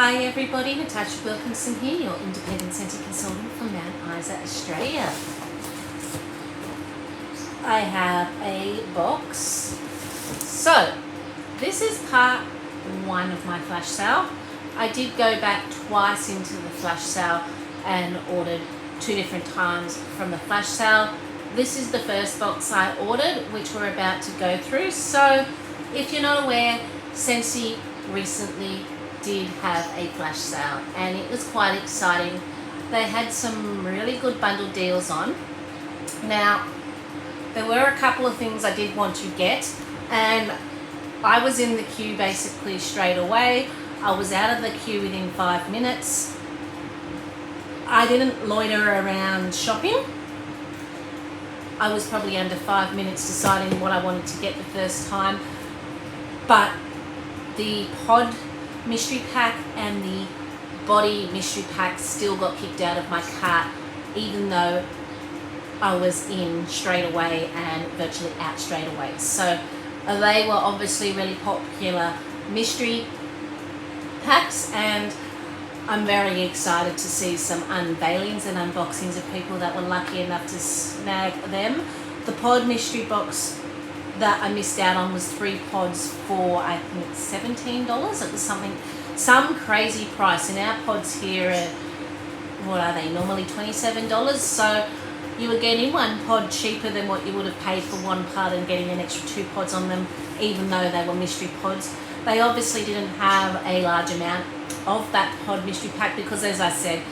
Hi everybody, Natasha Wilkinson here, your independent centre consultant from Mount Isa, Australia. I have a box. So, this is part one of my flash sale. I did go back twice into the flash sale and ordered 2 different times from the flash sale. This is the first box I ordered, which we're about to go through. So, if you're not aware, Scentsy recently did have a flash sale and it was quite exciting. They had some really good bundle deals on. Now, there were a couple of things I did want to get, and I was in the queue basically straight away. I was out of the queue within 5 minutes. I didn't loiter around shopping. I was probably under 5 minutes deciding what I wanted to get the first time, but the pod mystery pack and the body mystery pack still got kicked out of my cart, even though I was in straight away and virtually out straight away. So they were obviously really popular mystery packs, and I'm very excited to see some unveilings and unboxings of people that were lucky enough to snag them. The pod mystery box that I missed out on was 3 pods for I think $17. It was some crazy price, and our pods here are, what are they, normally $27, so you were getting 1 pod cheaper than what you would have paid for 1 pod and getting an extra 2 pods on them, even though they were mystery pods. They obviously didn't have a large amount of that pod mystery pack because, as I said,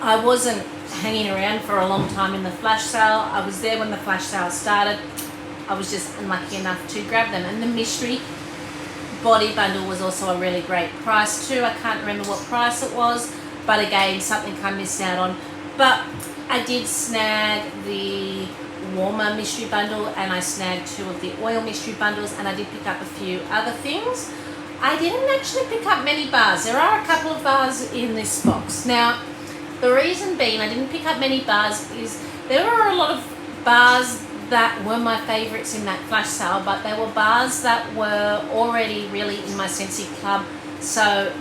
I wasn't hanging around for a long time in the flash sale. I was there when the flash sale started. I was just unlucky enough to grab them. And the mystery body bundle was also a really great price too. I can't remember what price it was, but again, something I missed out on. But I did snag the warmer mystery bundle, and I snagged 2 of the oil mystery bundles, and I did pick up a few other things. I didn't actually pick up many bars. There are a couple of bars in this box. Now, the reason being I didn't pick up many bars is there were a lot of bars that were my favourites in that flash sale, but they were bars that were already really in my Scentsy club. So,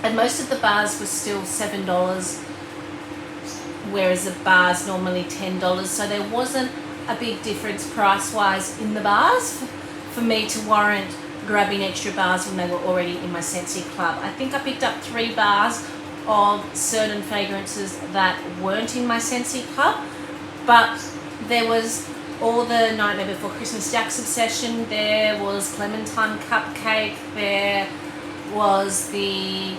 and most of the bars were still $7, whereas the bars normally $10. So there wasn't a big difference price-wise in the bars for me to warrant grabbing extra bars when they were already in my Scentsy club. I think I picked up 3 bars of certain fragrances that weren't in my Scentsy club, but there was all the Nightmare Before Christmas Jack's Obsession, there was Clementine Cupcake, there was the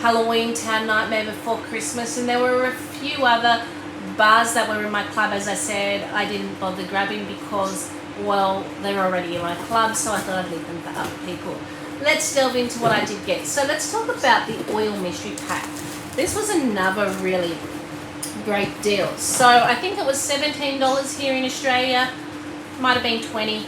Halloween Town Nightmare Before Christmas, and there were a few other bars that were in my club. As I said, I didn't bother grabbing because, well, they were already in my club, so I thought I'd leave them for other people. Let's delve into what I did get. So let's talk about the oil mystery pack. This was another really great deal. So I think it was $17 here in Australia, might have been $20.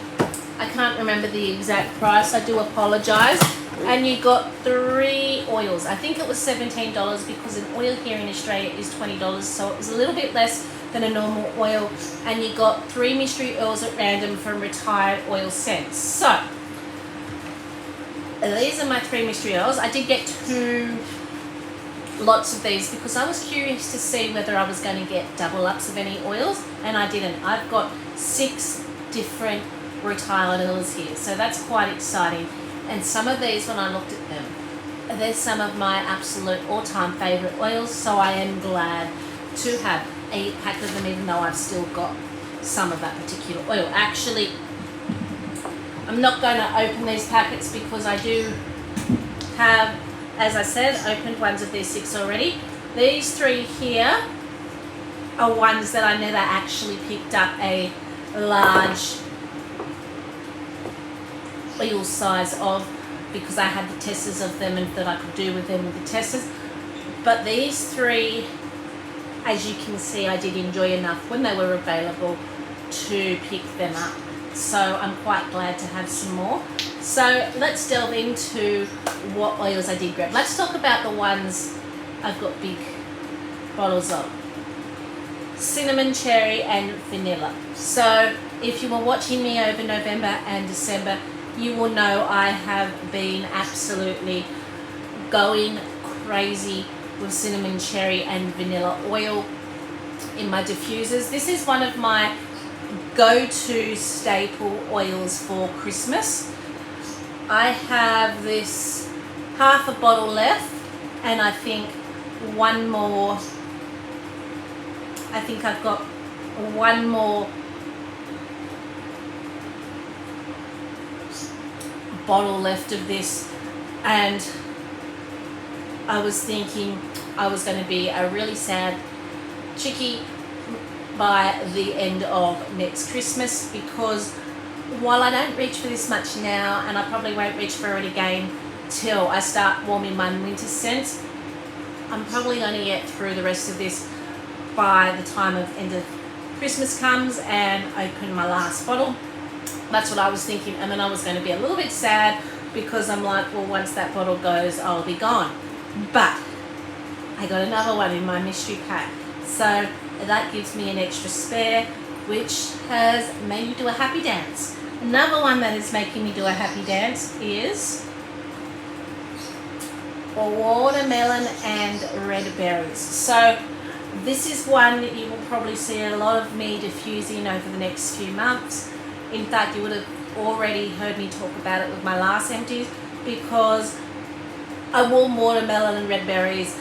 I can't remember the exact price, I do apologise. And you got 3 oils. I think it was $17 because an oil here in Australia is $20, so it was a little bit less than a normal oil. And you got 3 mystery oils at random from Retired Oil Scents. So these are my 3 mystery oils. I did get 2 lots of these because I was curious to see whether I was going to get double ups of any oils, and I didn't. I've got 6 different Retired oils here, so that's quite exciting. And some of these, when I looked at them, they're some of my absolute all-time favourite oils, so I am glad to have a pack of them, even though I've still got some of that particular oil. Actually, I'm not going to open these packets because I do have, as I said, opened ones of these 6 already. These 3 here are ones that I never actually picked up a large oil size of because I had the testers of them and that I could do with them with the testers. But these 3, as you can see, I did enjoy enough when they were available to pick them up. So I'm quite glad to have some more. So let's delve into what oils I did grab. Let's talk about the ones I've got big bottles of. Cinnamon, cherry and vanilla. So if you were watching me over November and December, you will know I have been absolutely going crazy with cinnamon, cherry and vanilla oil in my diffusers. This is one of my go-to staple oils for Christmas. I have this half a bottle left, and I think one more, I think I've got one more bottle left of this, and I was thinking I was going to be a really sad chickie by the end of next Christmas, because while I don't reach for this much now, and I probably won't reach for it again till I start warming my winter scents, I'm probably going to get through the rest of this by the time of end of Christmas comes and open my last bottle. That's what I was thinking, and then I was going to be a little bit sad because I'm like, well, once that bottle goes, I'll be gone. But I got another one in my mystery pack, so that gives me an extra spare, which has made me do a happy dance. Another one that is making me do a happy dance is watermelon and red berries. So this is one that you will probably see a lot of me diffusing over the next few months. In fact, you would have already heard me talk about it with my last empties, because I warm watermelon and red berries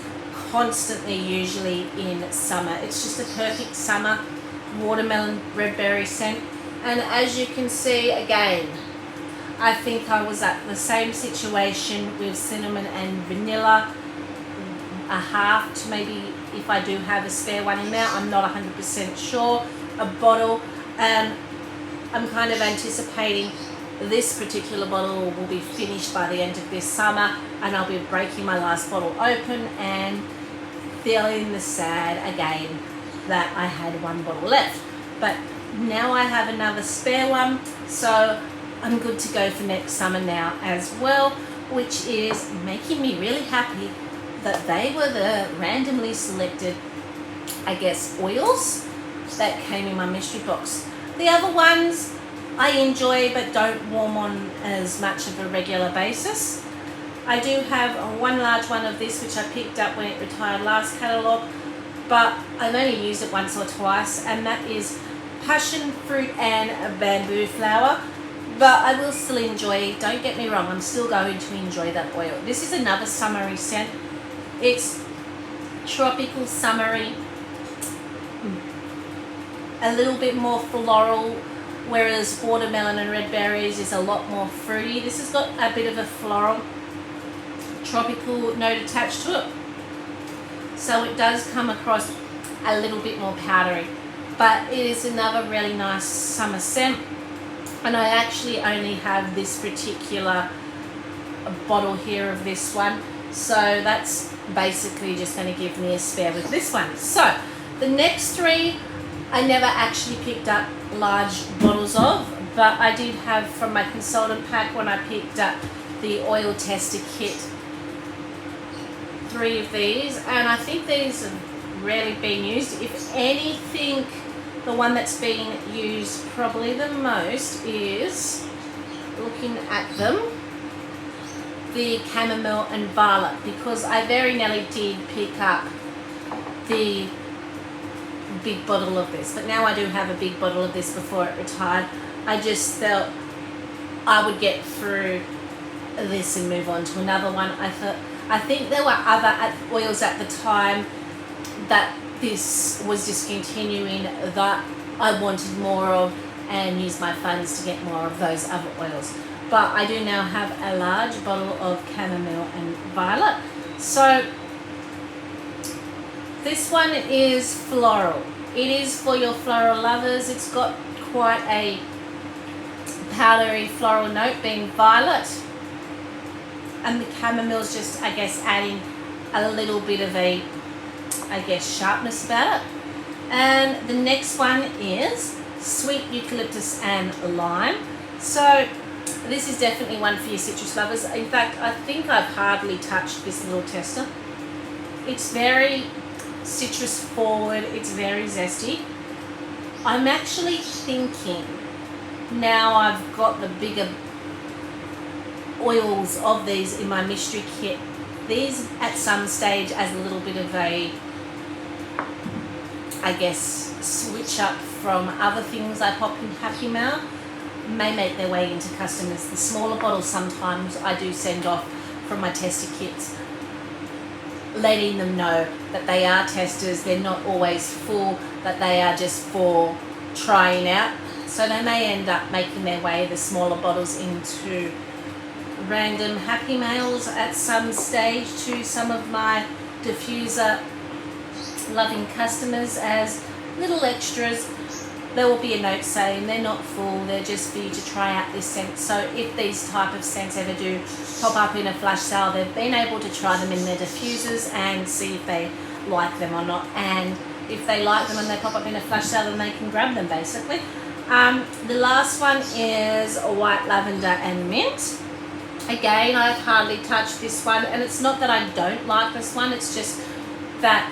constantly, usually in summer. It's just a perfect summer watermelon red berry scent. And as you can see, again, I think I was at the same situation with cinnamon and vanilla, a half to maybe, if I do have a spare one in there, I'm not 100% sure, a bottle. And I'm kind of anticipating this particular bottle will be finished by the end of this summer, and I'll be breaking my last bottle open and feeling the sad again that I had one bottle left. But now I have another spare one, so I'm good to go for next summer now as well, which is making me really happy that they were the randomly selected, I guess, oils that came in my mystery box. The other ones I enjoy but don't warm on as much of a regular basis. I do have one large one of this which I picked up when it retired last catalogue, but I've only used it once or twice, and that is passion fruit and bamboo flower. But I will still enjoy, don't get me wrong, I'm still going to enjoy that oil. This is another summery scent. It's tropical summery, a little bit more floral, whereas watermelon and red berries is a lot more fruity. This has got a bit of a floral, tropical note attached to it. So it does come across a little bit more powdery, but it is another really nice summer scent. And I actually only have this particular bottle here of this one, so that's basically just going to give me a spare with this one. So the next three I never actually picked up large bottles of, but I did have from my consultant pack when I picked up the oil tester kit, 3 of these, and I think these have rarely been used. If anything, the one that's been used probably the most is, looking at them, the chamomile and violet, because I very nearly did pick up the big bottle of this, but now I do have a big bottle of this before it retired. I just felt I would get through this and move on to another one. I think there were other oils at the time that this was discontinuing that I wanted more of, and use my funds to get more of those other oils. But I do now have a large bottle of chamomile and violet. So this one is floral. It is for your floral lovers. It's got quite a powdery floral note, being violet, and the chamomile is just, I guess, adding a little bit of a, I guess, sharpness about it. And the next one is sweet eucalyptus and lime. So this is definitely one for your citrus lovers. In fact, I think I've hardly touched this little tester. It's very citrus forward, it's very zesty. I'm actually thinking, now I've got the bigger oils of these in my mystery kit, these at some stage as a little bit of a, I guess, switch up from other things I pop in Happy Mail, may make their way into customers. The smaller bottles sometimes I do send off from my tester kits, letting them know that they are testers, they're not always full, that they are just for trying out. So they may end up making their way, the smaller bottles, into random Happy Mails at some stage to some of my diffuser loving customers as little extras. There will be a note saying they're not full, they're just for you to try out this scent. So if these type of scents ever do pop up in a flash sale, they've been able to try them in their diffusers and see if they like them or not. And if they like them and they pop up in a flash sale, then they can grab them basically. The last one is White Lavender and Mint. Again, I've hardly touched this one, and it's not that I don't like this one, it's just that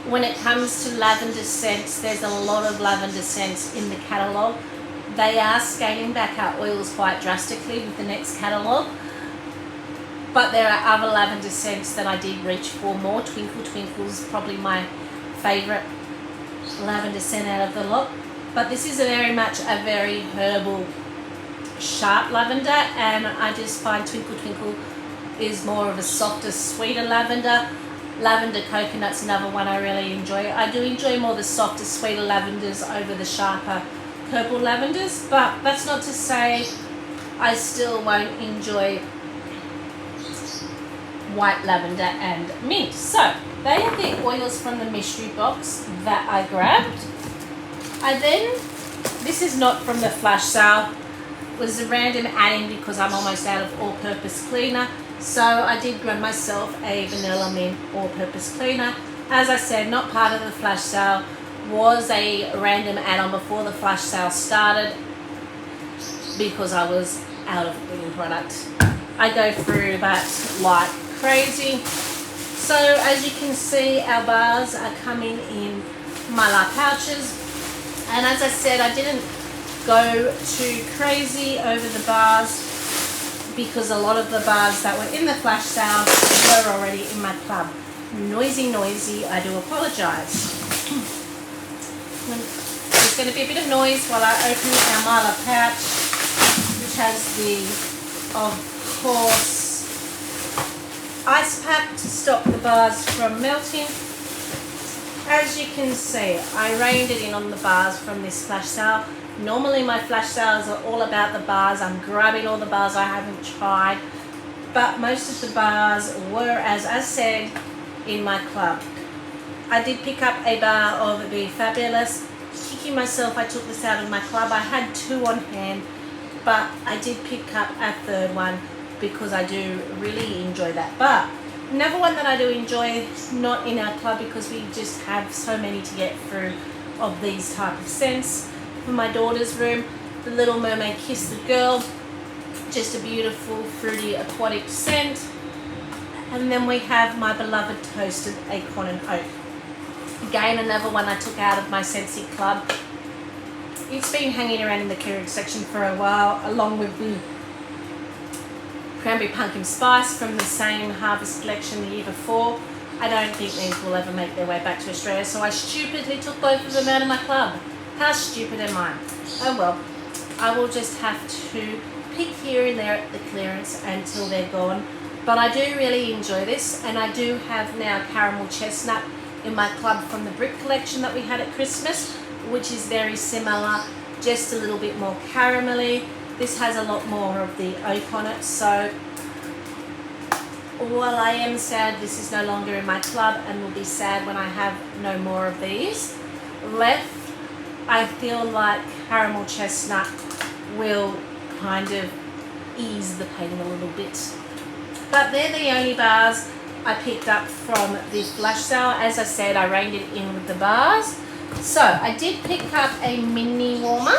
when it comes to lavender scents, there's a lot of lavender scents in the catalogue. They are scaling back our oils quite drastically with the next catalogue, but there are other lavender scents that I did reach for more. Twinkle Twinkle's probably my favourite lavender scent out of the lot, but this is very much a very herbal, sharp lavender, and I just find Twinkle Twinkle is more of a softer, sweeter lavender. Lavender Coconut's another one I really enjoy. I do enjoy more the softer, sweeter lavenders over the sharper purple lavenders, but that's not to say I still won't enjoy White Lavender and Mint. So they are the oils from the mystery box that I grabbed. This is not from the flash sale, was a random add-in because I'm almost out of all-purpose cleaner. So I did grab myself a Vanilla Mint all-purpose cleaner. As I said, not part of the flash sale, was a random add-on before the flash sale started because I was out of cleaning product. I go through that like crazy. So as you can see, our bars are coming in Mylar pouches. And as I said, I didn't go too crazy over the bars because a lot of the bars that were in the flash sale were already in my club. Noisy, I do apologise. There's going to be a bit of noise while I open our Mylar pouch, which has the, of course, ice pack to stop the bars from melting. As you can see, I reined it in on the bars from this flash sale. Normally my flash sales are all about the bars. I'm grabbing all the bars I haven't tried, but most of the bars were, as I said, in my club. I did pick up a bar of the Fabulous. Kicking myself, I took this out of my club. I had 2 on hand, but I did pick up a 3rd one because I do really enjoy that bar. Another one that I do enjoy, not in our club because we just have so many to get through of these type of scents. For my daughter's room, the Little Mermaid Kiss the Girl, just a beautiful fruity aquatic scent. And then we have my beloved Toasted Acorn and Oak. Again, another one I took out of my Scentsy club. It's been hanging around in the Keurig section for a while, along with the Cranberry Pumpkin Spice from the same Harvest collection the year before. I don't think these will ever make their way back to Australia, so I stupidly took both of them out of my club. How stupid am I? Oh well, I will just have to pick here and there at the clearance until they're gone. But I do really enjoy this, and I do have now Caramel Chestnut in my club from the Brick collection that we had at Christmas, which is very similar, just a little bit more caramelly. This has a lot more of the oak on it, so while I am sad this is no longer in my club and will be sad when I have no more of these left, I feel like Caramel Chestnut will kind of ease the pain a little bit. But they're the only bars I picked up from the flash sale. As I said, I reined it in with the bars. So I did pick up a mini warmer.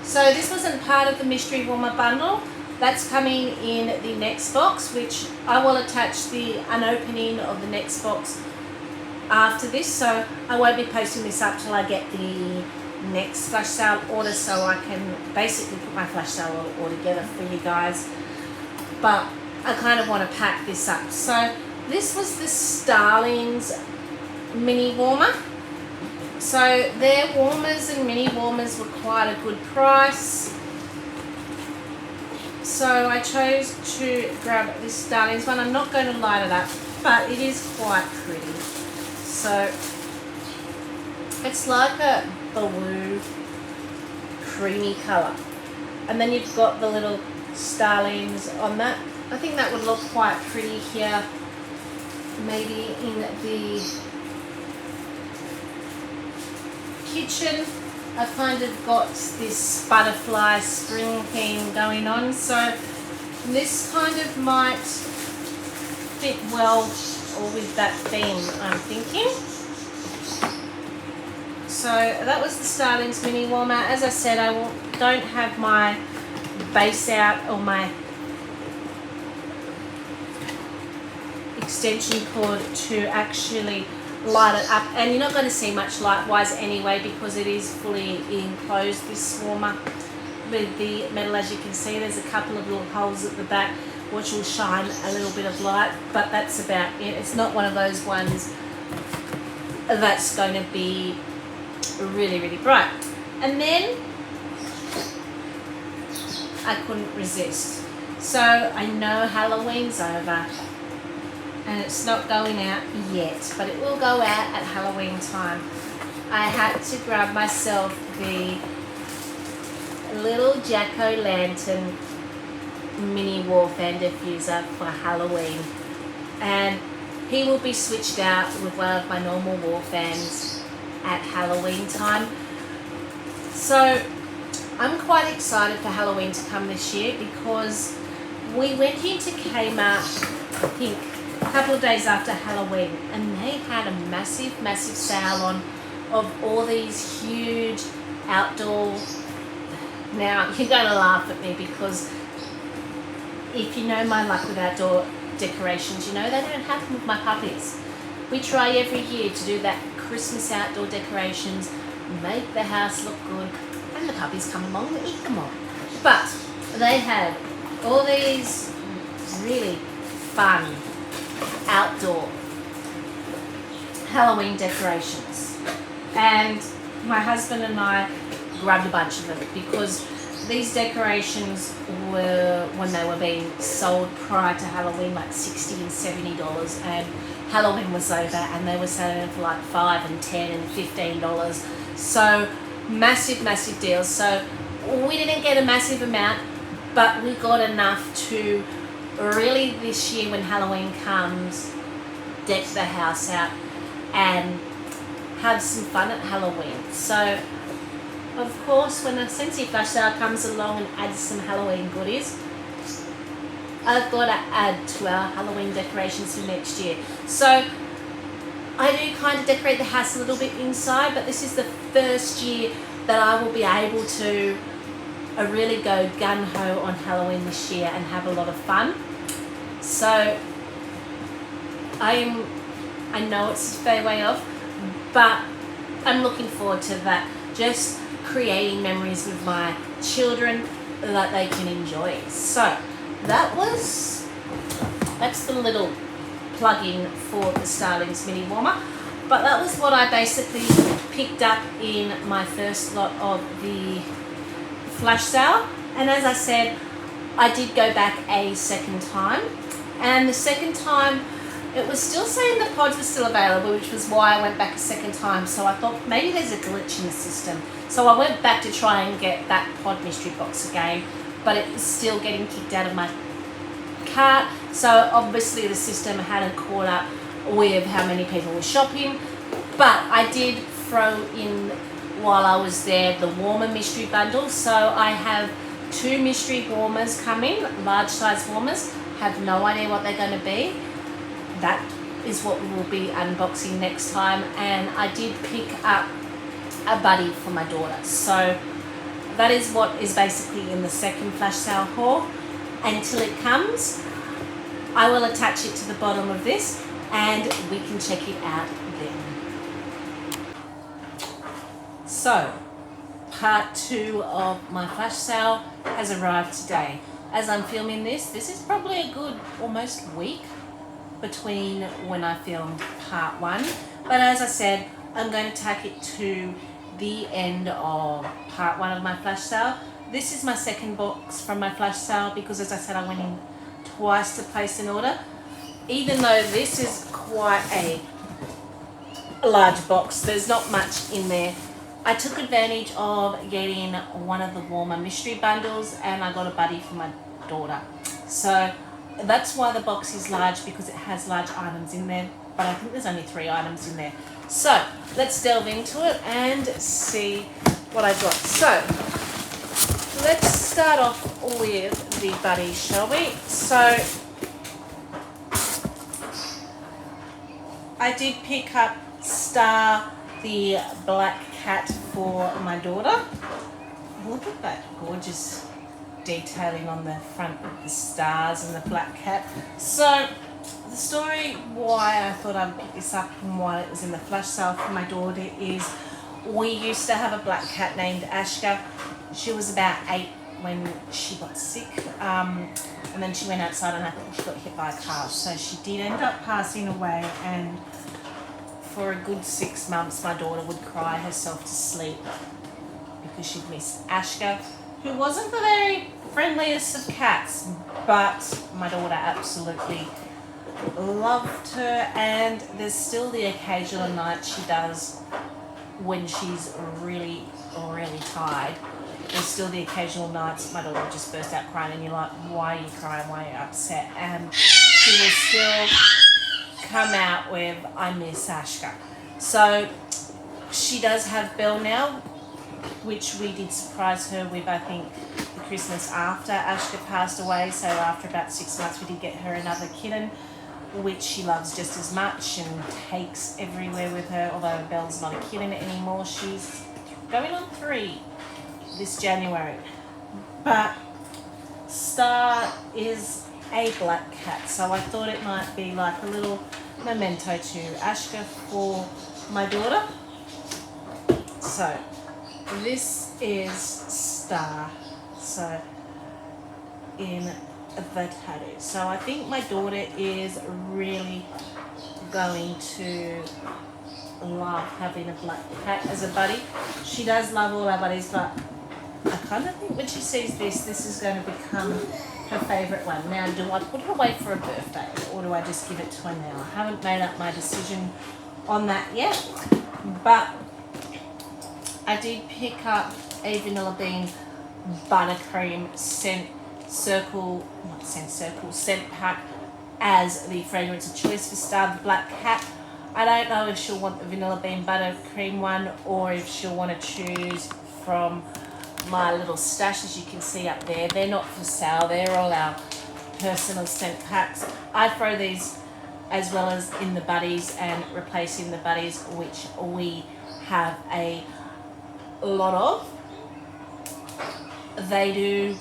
So this wasn't part of the mystery warmer bundle. That's coming in the next box, which I will attach the unopening of the next box after this, so I won't be posting this up till I get the next flash sale order, so I can basically put my flash sale order together for you guys. But I kind of want to pack this up. So this was the Starlings mini warmer. So their warmers and mini warmers were quite a good price. So I chose to grab this Starlings one. I'm not going to light it up, but it is quite pretty. So it's like a blue creamy colour. And then you've got the little Starlings on that. I think that would look quite pretty here. Maybe in the kitchen. I've kind of got this butterfly spring theme going on, so this kind of might fit well with that theme, I'm thinking. So that was the Starlings mini warmer. As I said, I don't have my base out or my extension cord to actually light it up, and you're not going to see much light wise anyway because it is fully enclosed, this warmer, with the metal. As you can see, there's a couple of little holes at the back which will shine a little bit of light, but that's about it. It's not one of those ones that's going to be really, really bright. And then I couldn't resist. So I know Halloween's over and it's not going out yet, but it will go out at Halloween time. I had to grab myself the little jack-o'-lantern mini wall fan diffuser for Halloween, and he will be switched out with one of my normal wall fans at Halloween time. So I'm quite excited for Halloween to come this year because we went into Kmart, I think, a couple of days after Halloween, and they had a massive sale on of all these huge outdoor. Now you're going to laugh at me because if you know my luck with outdoor decorations, you know they don't happen with my puppies. We try every year to do that Christmas outdoor decorations, make the house look good, and the puppies come along and eat them all. But they had all these really fun outdoor Halloween decorations, and my husband and I grabbed a bunch of them because these decorations were, when they were being sold prior to Halloween, like $60 and $70, and Halloween was over and they were selling them for like $5 and $10 and $15. So massive deals. So we didn't get a massive amount, but we got enough to really this year when Halloween comes, deck the house out and have some fun at Halloween. So of course when the Scentsy flash sale comes along and adds some Halloween goodies, I've got to add to our Halloween decorations for next year. So I do kind of decorate the house a little bit inside, but this is the first year that I will be able to really go gun-ho on Halloween this year and have a lot of fun. So I know it's a fair way off, but I'm looking forward to that. Just creating memories with my children that they can enjoy. So that's the little plug-in for the Starlings mini warmer. But that was what I basically picked up in my first lot of the flash sale. And as I said, I did go back a second time, and the second time it was still saying the pods were still available, which was why I went back a second time. So I thought maybe there's a glitch in the system. So I went back to try and get that pod mystery box again, but it was still getting kicked out of my cart. So obviously the system hadn't caught up with how many people were shopping. But I did throw in, while I was there, the warmer mystery bundle. So I have 2 mystery warmers coming, large size warmers. Have no idea what they're going to be. That is what we will be unboxing next time. And I did pick up a buddy for my daughter. So that is what is basically in the second flash sale haul. Until it comes, I will attach it to the bottom of this and we can check it out then. So part 2 of my flash sale has arrived today. as I'm filming this is probably a good almost week between when I filmed part 1. But as I said, I'm going to take it to the end of part 1 of my flash sale. This is my second box from my flash sale because, as I said, I went in twice to place an order. Even though this is quite a large box, there's not much in there. I took advantage of getting one of the warmer mystery bundles, and I got a buddy for my daughter. So that's why the box is large, because it has large items in there, but I think there's only 3 items in there. So let's delve into it and see what I got. So let's start off with the buddy, shall we? So I did pick up Star, the black cat, for my daughter. Look at that gorgeous detailing on the front with the stars and the black cat. So the story why I thought I'd pick this up and why it was in the flash sale for my daughter is we used to have a black cat named Ashka. She was about 8 when she got sick, and then she went outside and I think she got hit by a car. So she did end up passing away, and for a good 6 months my daughter would cry herself to sleep because she'd missed Ashka, who wasn't the very friendliest of cats, but my daughter absolutely loved her. And there's still the occasional night she does when she's really tired. There's still the occasional nights my daughter just burst out crying and you're like, why are you crying, why are you upset? And she will still come out with, I miss Ashka. So she does have Belle now, which we did surprise her with, I think, the Christmas after Ashka passed away. So after about 6 months we did get her another kitten, which she loves just as much and takes everywhere with her. Although Belle's not a kitten anymore, she's going on 3 this January. But Star is a black cat, so I thought it might be like a little memento to Ashka for my daughter. So this is Star, so in the tattoo. So I think my daughter is really going to love having a black cat as a buddy. She does love all our buddies, but I kind of think when she sees this is going to become her favourite one. Now, do I put it away for a birthday or do I just give it to her now? I haven't made up my decision on that yet, but I did pick up a Vanilla Bean Buttercream scent pack as the fragrance of choice for Star the Black Cat. I don't know if she'll want the Vanilla Bean Buttercream one or if she'll want to choose from my little stash, as you can see up there. They're not for sale, they're all our personal scent packs. I throw these as well as in the buddies and replacing the buddies, which we have a lot of. They do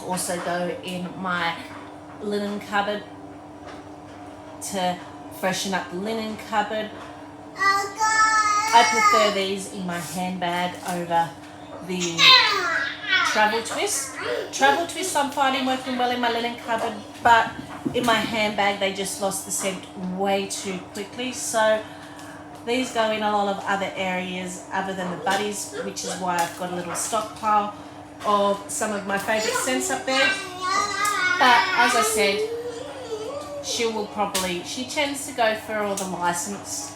also go in my linen cupboard to freshen up the linen cupboard. I prefer these in my handbag over the Travel Twist. Travel Twist I'm finding working well in my linen cupboard, but in my handbag they just lost the scent way too quickly. So these go in a lot of other areas other than the buddies, which is why I've got a little stockpile of some of my favourite scents up there. But as I said, she tends to go for all the licensed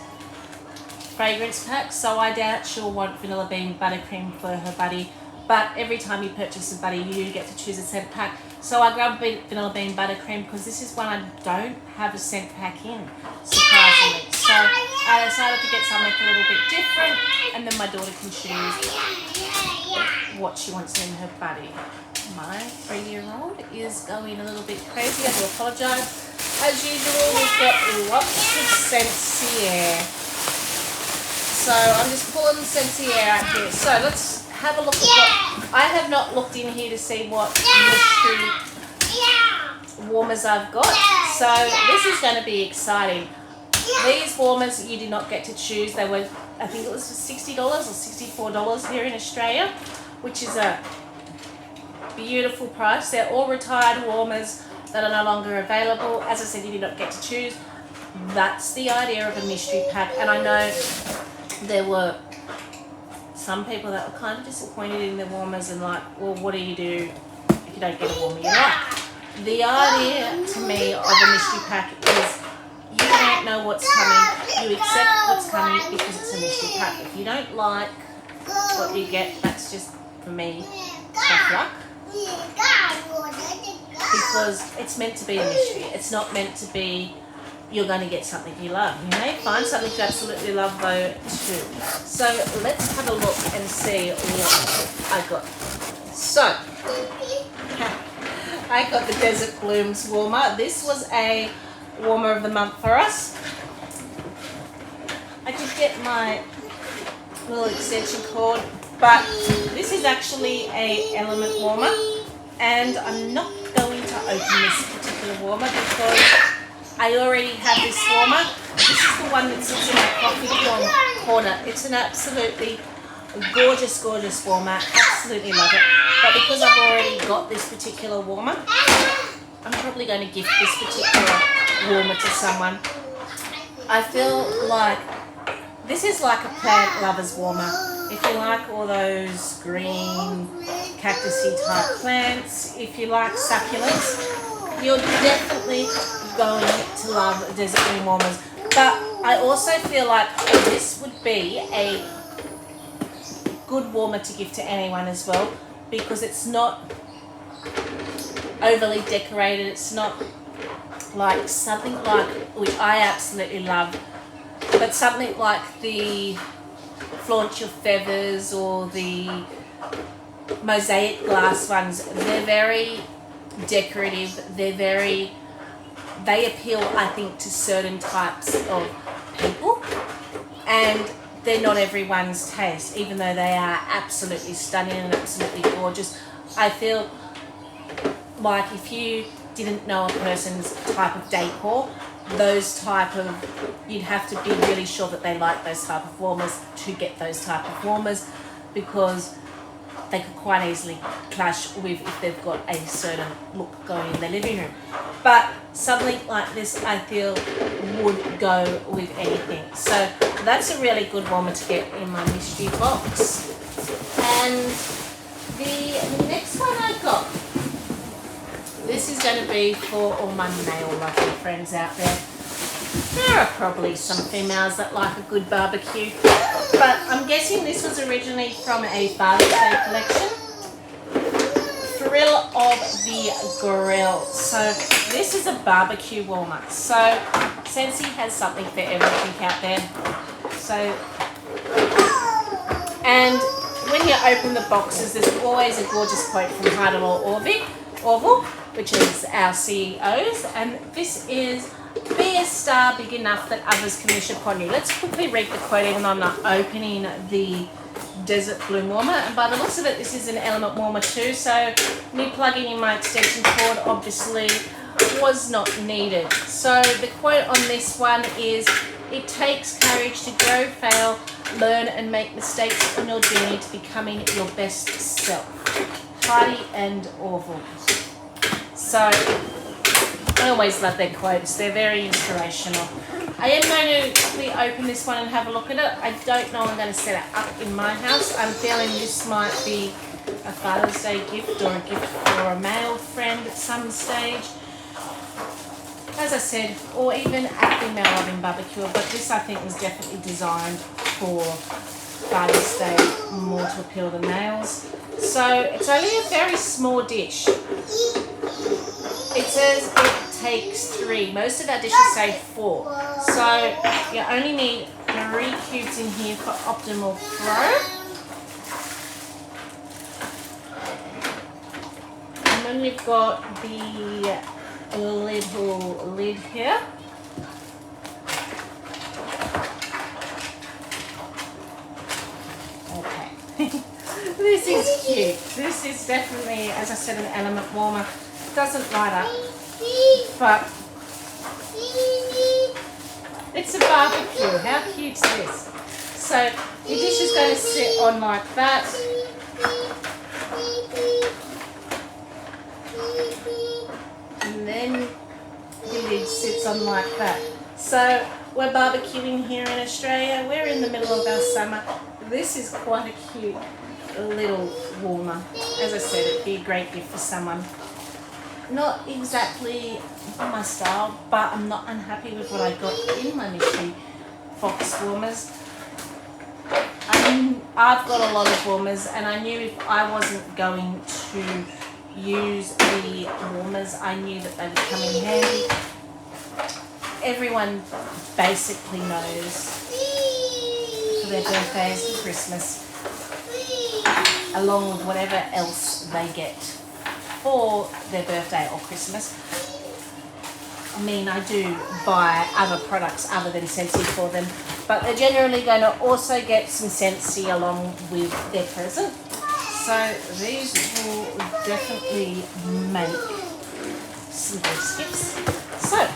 fragrance packs, so I doubt she'll want Vanilla Bean Buttercream for her buddy. But every time you purchase a buddy, you do get to choose a scent pack. So I grabbed Vanilla Bean Buttercream because this is one I don't have a scent pack in, surprisingly. So I decided to get something a little bit different, and then my daughter can choose what she wants in her buddy. My 3-year-old is going a little bit crazy. I do apologise. As usual, we've got lots of Sensier. So I'm just pulling the Sensier out here. So let's have a look at what... I have not looked in here to see what mystery warmers I've got. So this is going to be exciting. These warmers you did not get to choose. They were, I think it was for $60 or $64 here in Australia, which is a beautiful price. They're all retired warmers that are no longer available. As I said, you do not get to choose. That's the idea of a mystery pack. And I know there were some people that were kind of disappointed in the warmers and like, well, what do you do if you don't get a warmer you like? The idea to me of a mystery pack is you don't know what's coming. You accept what's coming because it's a mystery pack. If you don't like what you get, that's just, for me, tough luck. Because it's meant to be a mystery. It's not meant to be you're going to get something you love. You may find something you absolutely love though too. So let's have a look and see what I got. So I got the Desert Blooms warmer. This was a warmer of the month for us. I did get my little extension cord, but this is actually a element warmer, and I'm not going to open this particular warmer because I already have this warmer. This is the one that sits in my coffee corner. It's an absolutely gorgeous, gorgeous warmer. Absolutely love it. But because I've already got this particular warmer, I'm probably going to gift this particular warmer to someone. I feel like this is like a plant lover's warmer. If you like all those green cactusy type plants, if you like succulents, you're definitely going to love Desert Bloom warmers. But I also feel like this would be a good warmer to give to anyone as well, because it's not overly decorated. It's not like something like, which I absolutely love, but something like the Flaunt Your Feathers or the mosaic glass ones. They're very decorative. They appeal, I think, to certain types of people, and they're not everyone's taste, even though they are absolutely stunning and absolutely gorgeous. I feel like if you didn't know a person's type of decor, you'd have to be really sure that they like those type of warmers to get those type of warmers, because they could quite easily clash with if they've got a certain look going in their living room. But something like this, I feel, would go with anything. So that's a really good warmer to get in my mystery box. And the next one I got, this is going to be for all my male lovely friends out there. There are probably some females that like a good barbecue, but I'm guessing this was originally from a Father's Day collection. Thrill of the Grill. So this is a barbecue warmer. So Scentsy has something for everything out there. So, and when you open the boxes, there's always a gorgeous quote from Heidelor Orville, which is our CEOs, and this is, "Be a star big enough that others can wish upon you." Let's quickly read the quote even though I'm not opening the Desert Bloom warmer. And by the looks of it, this is an element warmer too, so me plugging in my extension cord obviously was not needed. So the quote on this one is, "It takes courage to grow, fail, learn and make mistakes on your journey to becoming your best self." Heidi and Orville. So I always love their quotes. They're very inspirational. I am going to quickly open this one and have a look at it. I don't know I'm going to set it up in my house. I'm feeling this might be a Father's Day gift or a gift for a male friend at some stage. As I said, or even a female loving barbecue, but this I think was definitely designed for Father's Day, more to appeal to males. So it's only a very small dish. It says it takes 3. Most of our dishes say 4. So you only need 3 cubes in here for optimal throw. And then you've got the little lid here. Okay. This is cute. This is definitely, as I said, an element warmer. It doesn't light up, but it's a barbecue. How cute is this? So your dish is going to sit on like that. something like that. So we're barbecuing here in Australia. We're in the middle of our summer. This is quite a cute little warmer. As I said, it'd be a great gift for someone. Not exactly my style, but I'm not unhappy with what I got in my Mystery Box warmers. I've got a lot of warmers, and I knew if I wasn't going to use the warmers, I knew that they would come in handy. Everyone basically knows for their birthdays, for Christmas, along with whatever else they get for their birthday or Christmas. I mean, I do buy other products other than Scentsy for them, but they're generally going to also get some Scentsy along with their present. So these will definitely make some good gifts. So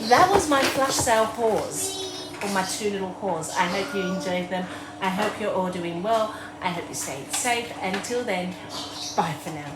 that was my flash sale hauls, or my 2 little hauls. I hope you enjoyed them. I hope you're all doing well. I hope you stayed safe. Until then, bye for now.